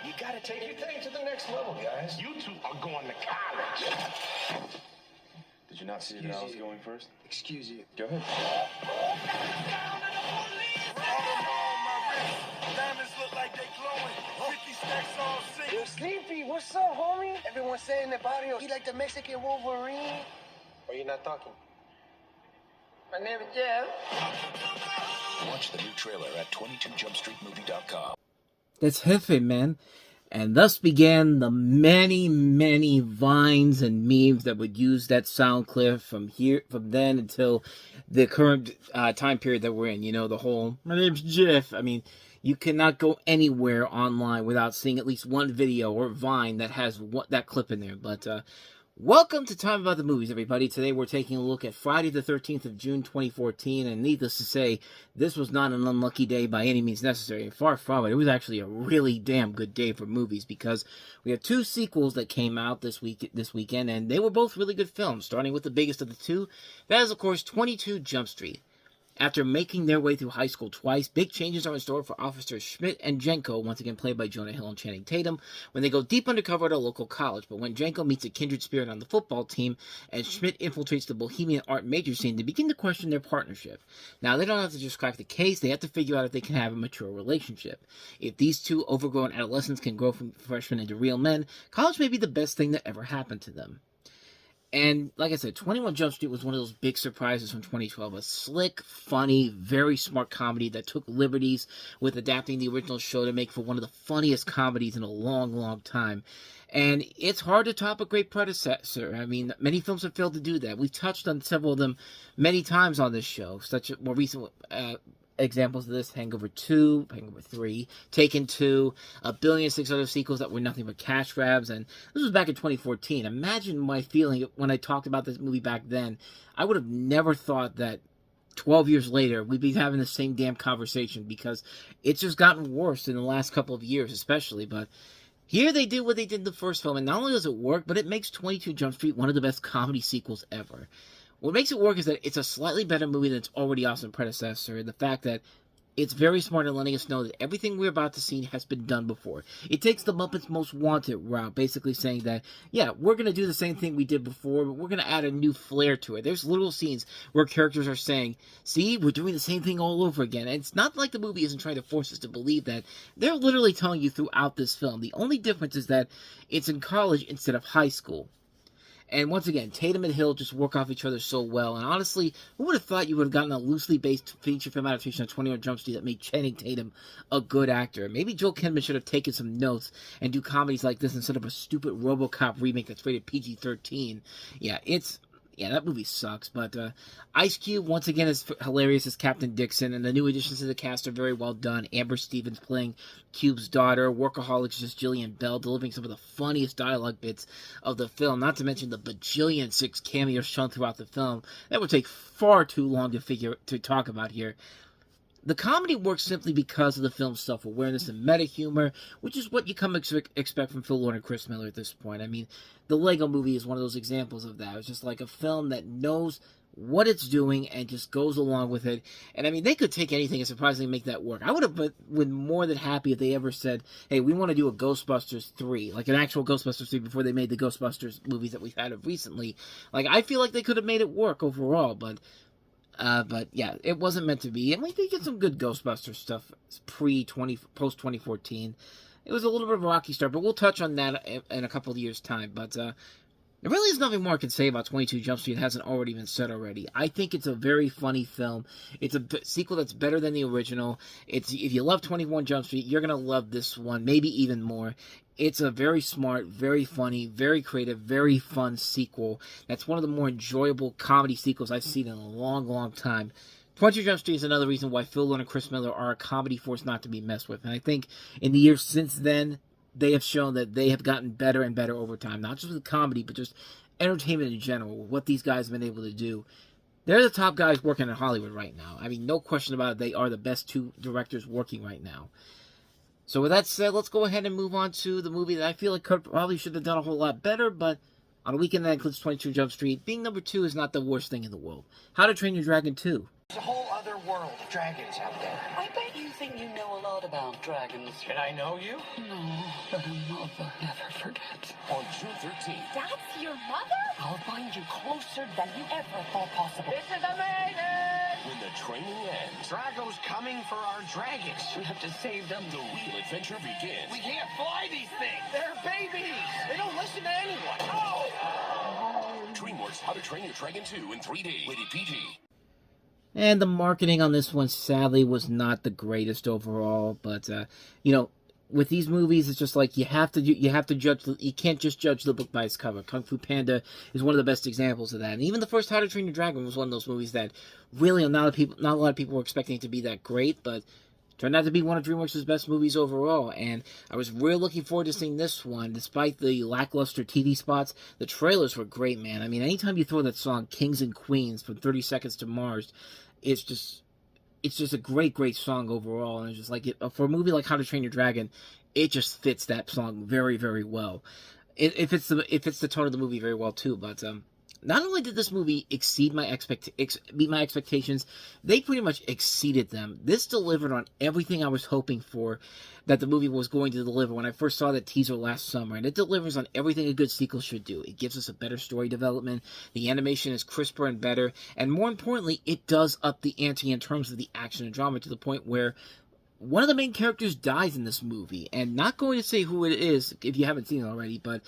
You gotta take your thing to the next level, guys. You two are going to college. Did you not see that I was going first? Excuse you. Go ahead. Diamonds look like they glowing. 50 stacks all six. Yo, Sleepy, what's up, homie? Everyone's saying the barrio, he like the Mexican Wolverine. Or you not talking? My name is Jeff. Watch the new trailer at 22jumpstreetmovie.com. That's Hefe, man. And thus began the many, many vines and memes that would use that sound clip from then until the current time period that we're in. You know, the whole, my name's Jeff. I mean, you cannot go anywhere online without seeing at least one video or vine that has that clip in there. But welcome to Time About the Movies, everybody. Today we're taking a look at Friday the 13th of June 2014, and needless to say, this was not an unlucky day by any means necessary. Far from it. It was actually a really damn good day for movies, because we have two sequels that came out this weekend, and they were both really good films, starting with the biggest of the two. That is, of course, 22 Jump Street. After making their way through high school twice, big changes are in store for Officers Schmidt and Jenko, once again played by Jonah Hill and Channing Tatum, when they go deep undercover at a local college. But when Jenko meets a kindred spirit on the football team, and Schmidt infiltrates the bohemian art major scene, they begin to question their partnership. Now, they don't have to just crack the case, they have to figure out if they can have a mature relationship. If these two overgrown adolescents can grow from freshmen into real men, college may be the best thing that ever happened to them. And like I said, 21 Jump Street was one of those big surprises from 2012. A slick, funny, very smart comedy that took liberties with adapting the original show to make for one of the funniest comedies in a long, long time. And it's hard to top a great predecessor. I mean, many films have failed to do that. We've touched on several of them many times on this show, such as more recent examples of this: Hangover 2, Hangover 3, Taken 2, 1,000,000,006 other sequels that were nothing but cash grabs, and this was back in 2014. Imagine my feeling when I talked about this movie back then. I would have never thought that 12 years later we'd be having the same damn conversation, because it's just gotten worse in the last couple of years especially. But here they did what they did in the first film, and not only does it work, but it makes 22 Jump Street one of the best comedy sequels ever. What makes it work is that it's a slightly better movie than its already awesome predecessor, and the fact that it's very smart in letting us know that everything we're about to see has been done before. It takes the Muppets Most Wanted route, basically saying that, yeah, we're going to do the same thing we did before, but we're going to add a new flair to it. There's little scenes where characters are saying, see, we're doing the same thing all over again. And it's not like the movie isn't trying to force us to believe that. They're literally telling you throughout this film. The only difference is that it's in college instead of high school. And once again, Tatum and Hill just work off each other so well. And honestly, who would have thought you would have gotten a loosely based feature film adaptation of 21 Jump Street that made Channing Tatum a good actor? Maybe Joel Kinnaman should have taken some notes and do comedies like this instead of a stupid RoboCop remake that's rated PG-13. Yeah, that movie sucks, but Ice Cube, once again, is hilarious as Captain Dixon, and the new additions to the cast are very well done. Amber Stevens playing Cube's daughter, Workaholics just Jillian Bell, delivering some of the funniest dialogue bits of the film, not to mention the bajillion 6 cameos shown throughout the film. That would take far too long to talk about here. The comedy works simply because of the film's self-awareness and meta-humor, which is what you come expect from Phil Lord and Chris Miller at this point. I mean, the Lego Movie is one of those examples of that. It's just like a film that knows what it's doing and just goes along with it. And I mean, they could take anything and surprisingly make that work. I would have been more than happy if they ever said, hey, we want to do a Ghostbusters 3, like an actual Ghostbusters 3 before they made the Ghostbusters movies that we've had of recently. Like, I feel like they could have made it work overall, but yeah, it wasn't meant to be. And we did get some good Ghostbusters stuff post-2014. It was a little bit of a rocky start, but we'll touch on that in a couple of years' time. But there really is nothing more I can say about 22 Jump Street that hasn't already been said already. I think it's a very funny film. It's a sequel that's better than the original. If you love 21 Jump Street, you're going to love this one, maybe even more. It's a very smart, very funny, very creative, very fun sequel. That's one of the more enjoyable comedy sequels I've seen in a long, long time. 22 Jump Street is another reason why Phil Lord and Chris Miller are a comedy force not to be messed with. And I think in the years since then, they have shown that they have gotten better and better over time. Not just with comedy, but just entertainment in general. What these guys have been able to do. They're the top guys working in Hollywood right now. I mean, no question about it. They are the best two directors working right now. So with that said, let's go ahead and move on to the movie that I feel like probably should have done a whole lot better, but on a weekend that includes 22 Jump Street, being number 2 is not the worst thing in the world. How to Train Your Dragon 2. There's a whole other world of dragons out there. I bet you think you know a lot about dragons. Can I know you? No, but a mother never forgets. On June 13th, That's your mother? I'll bind you closer than you ever thought possible. This is amazing! when the training ends, Drago's coming for our dragons. We have to save them. the real adventure begins. We can't fly these things. They're babies. They don't listen to anyone. Oh! DreamWorks How to Train Your Dragon 2 in 3D. Rated PG. And the marketing on this one, sadly, was not the greatest overall. But, with these movies, it's just like you have to judge. You can't just judge the book by its cover. Kung Fu Panda is one of the best examples of that. And even the first How to Train Your Dragon was one of those movies that really not a lot of people were expecting it to be that great, but turned out to be one of DreamWorks' best movies overall. And I was really looking forward to seeing this one, despite the lackluster TV spots. The trailers were great, man. I mean, anytime you throw that song "Kings and Queens" from 30 Seconds to Mars, it's just a great song overall, and it's just like for a movie like How to Train Your Dragon, it just fits that song very, very well. It fits the tone of the movie very well too. But not only did this movie meet my expectations, they pretty much exceeded them. This delivered on everything I was hoping for that the movie was going to deliver when I first saw that teaser last summer, and it delivers on everything a good sequel should do. It gives us a better story development, the animation is crisper and better, and more importantly, it does up the ante in terms of the action and drama to the point where one of the main characters dies in this movie, and not going to say who it is if you haven't seen it already, but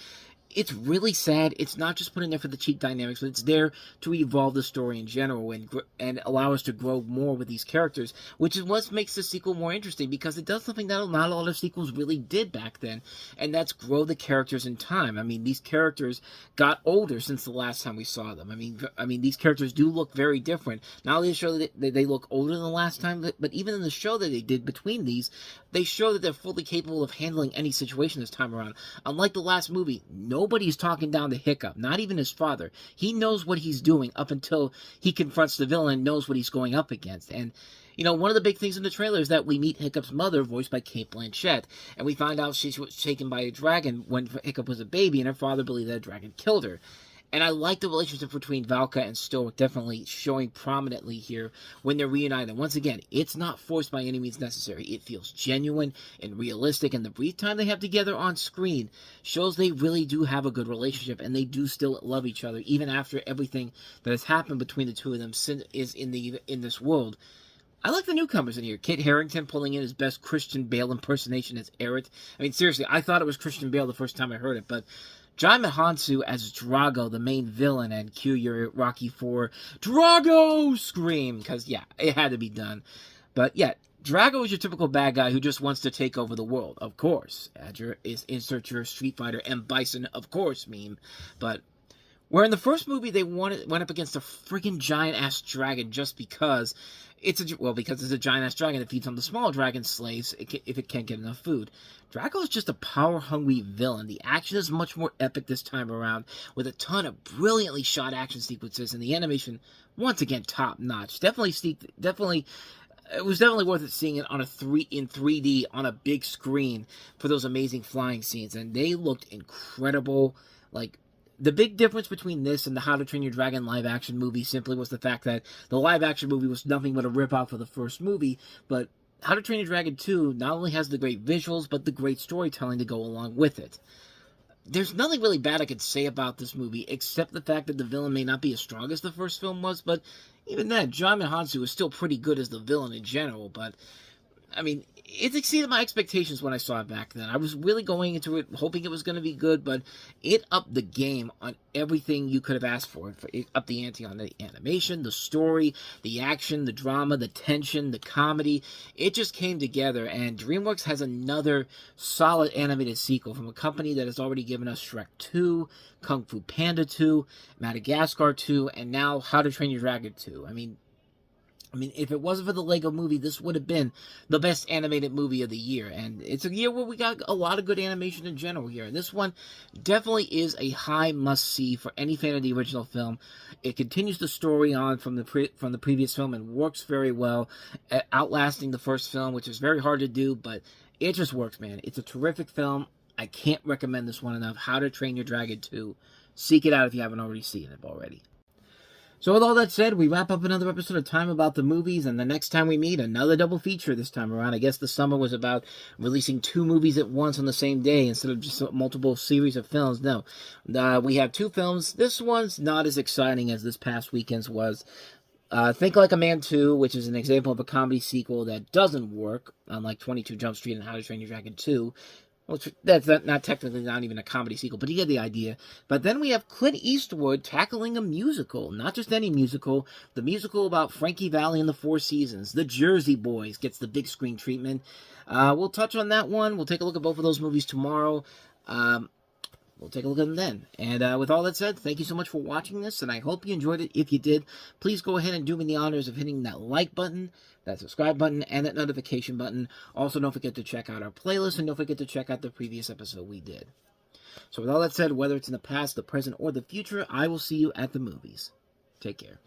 it's really sad. It's not just put in there for the cheap dynamics, but it's there to evolve the story in general and allow us to grow more with these characters, which is what makes the sequel more interesting, because it does something that not a lot of sequels really did back then, and that's grow the characters in time. I mean, these characters got older since the last time we saw them. I mean, these characters do look very different. Not only show that they look older than the last time, but even in the show that they did between these, they show that they're fully capable of handling any situation this time around. Unlike the last movie, nobody's talking down to Hiccup, not even his father. He knows what he's doing up until he confronts the villain and knows what he's going up against. And, one of the big things in the trailer is that we meet Hiccup's mother, voiced by Cate Blanchett, and we find out she was taken by a dragon when Hiccup was a baby, and her father believed that a dragon killed her. And I like the relationship between Valka and Stoic definitely showing prominently here when they're reunited. Once again, it's not forced by any means necessary. It feels genuine and realistic, and the brief time they have together on screen shows they really do have a good relationship, and they do still love each other, even after everything that has happened between the two of them is in this world. I like the newcomers in here. Kit Harington pulling in his best Christian Bale impersonation as Eret. I mean, seriously, I thought it was Christian Bale the first time I heard it, but Jai Mahansu as Drago, the main villain, and cue your Rocky IV Drago scream, because, yeah, it had to be done. But, yeah, Drago is your typical bad guy who just wants to take over the world, of course. Insert your Street Fighter M. Bison, of course, meme. But where in the first movie they went up against a freaking giant-ass dragon just because it's a giant-ass dragon that feeds on the small dragon slaves if it can't get enough food. Drago is just a power-hungry villain. The action is much more epic this time around, with a ton of brilliantly shot action sequences, and the animation, once again, top-notch. It was definitely worth it seeing it in 3D on a big screen for those amazing flying scenes, and they looked incredible. Like, the big difference between this and the How to Train Your Dragon live-action movie simply was the fact that the live-action movie was nothing but a rip-off of the first movie, but How to Train Your Dragon 2 not only has the great visuals, but the great storytelling to go along with it. There's nothing really bad I could say about this movie, except the fact that the villain may not be as strong as the first film was, but even then, Jai Mahansu is still pretty good as the villain in general, but I mean, it exceeded my expectations when I saw it back then. I was really going into it hoping it was going to be good, but it upped the game on everything you could have asked for. It upped the ante on the animation, the story, the action, the drama, the tension, the comedy. It just came together, and DreamWorks has another solid animated sequel from a company that has already given us Shrek 2, Kung Fu Panda 2, Madagascar 2, and now How to Train Your Dragon 2. I mean, if it wasn't for the Lego movie, this would have been the best animated movie of the year. And it's a year where we got a lot of good animation in general here. And this one definitely is a high must-see for any fan of the original film. It continues the story on from the previous film and works very well, outlasting the first film, which is very hard to do, but it just works, man. It's a terrific film. I can't recommend this one enough. How to Train Your Dragon 2. Seek it out if you haven't already seen it already. So with all that said, we wrap up another episode of Time About the Movies, and the next time we meet, another double feature this time around. I guess the summer was about releasing 2 movies at once on the same day instead of just multiple series of films. No, we have 2 films. This one's not as exciting as this past weekend's was. Think Like a Man 2, which is an example of a comedy sequel that doesn't work, unlike 22 Jump Street and How to Train Your Dragon 2. Which, that's not technically not even a comedy sequel, but you get the idea. But then we have Clint Eastwood tackling a musical. Not just any musical. The musical about Frankie Valli and the Four Seasons. The Jersey Boys gets the big screen treatment. We'll touch on that one. We'll take a look at both of those movies tomorrow. We'll take a look at them then. And with all that said, thank you so much for watching this, and I hope you enjoyed it. If you did, please go ahead and do me the honors of hitting that like button, that subscribe button, and that notification button. Also, don't forget to check out our playlist, and don't forget to check out the previous episode we did. So with all that said, whether it's in the past, the present, or the future, I will see you at the movies. Take care.